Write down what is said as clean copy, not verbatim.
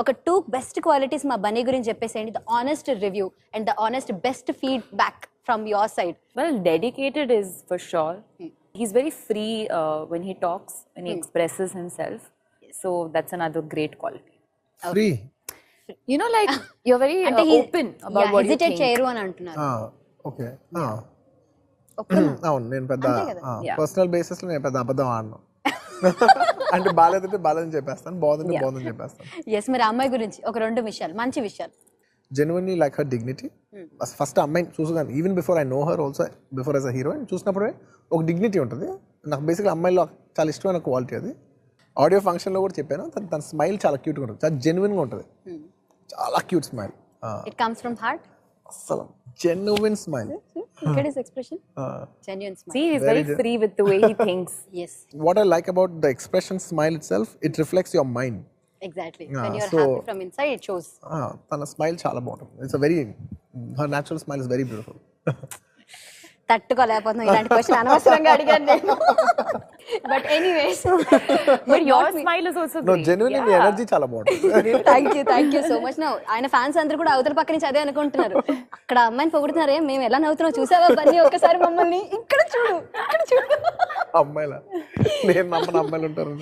ఒక 2 best qualities మా బన్నీ గురించి చెప్పేసేయండి. The honest review and the honest best feedback from your side. Well, dedicated is for sure. He's very free when he talks, when he expresses himself. So that's another great quality. Free You know, like you're very open about what you hesitate think. చేయరు అని అంటున్నారు. Okay ఒప్పుకున్నా? అవును నేను పెద్ద Yeah. Personal basis లో నేను పెద్ద అబద్ధం ఆడను. అంటే బాలేదంటే బాలేదని చెప్పేస్తాను, బాగుందంటే బాగుందని చెప్పేస్తాను. ఎస్, మరి అమ్మాయి గురించి ఒక 2 విషయాలు, మంచి విషయాలు. Genuinely like her dignity. First అమ్మాయిని చూసుగాను, even before I know her also, before as a heroine చూసినప్పుడే ఒక డిగ్నిటీ ఉంటుంది. నాకు బేసిక్గా అమ్మాయిలో చాలా ఇష్టమైన క్వాలిటీ అది. ఆడియో ఫంక్షన్లో కూడా చెప్పాను, తన స్మైల్ చాలా క్యూట్గా ఉంటుంది, చాలా జెన్యున్గా ఉంటుంది, చాలా cute smile. It comes from heart. అసలు genuine smile. Look at his expression. Genuine smile. See, he's very free with the way he thinks. Yes, What I like about the expression smile itself, it reflects your mind. exactly. When you're so- happy from inside, it shows. తన smile చాలా బాగుంటుంది. It's very her natural smile is very beautiful. తట్టుకోలేకపోతున్నాం ఇలాంటి question అనవసరంగా అడిగాను నేను. But anyways, But your smile is also no great. Genuinely మీ energy చాలా బాగుంటుంది. Thank you so much. No ఆయన ఫ్యాన్స్ అందరూ కూడా అవతల పక్క నుంచి అదే అనుకుంటున్నారు. అక్కడ అమ్మాయిని పొగుడుతున్నారే, మేము ఎలా నవ్వుతున్నాం చూసావా బన్నీ, ఒక్కసారి మమ్మల్ని ఇక్కడ చూడు, ఇక్కడ చూడు. అమ్మాయిలా నేను నమ్మని అమ్మాయిలు ఉంటారు.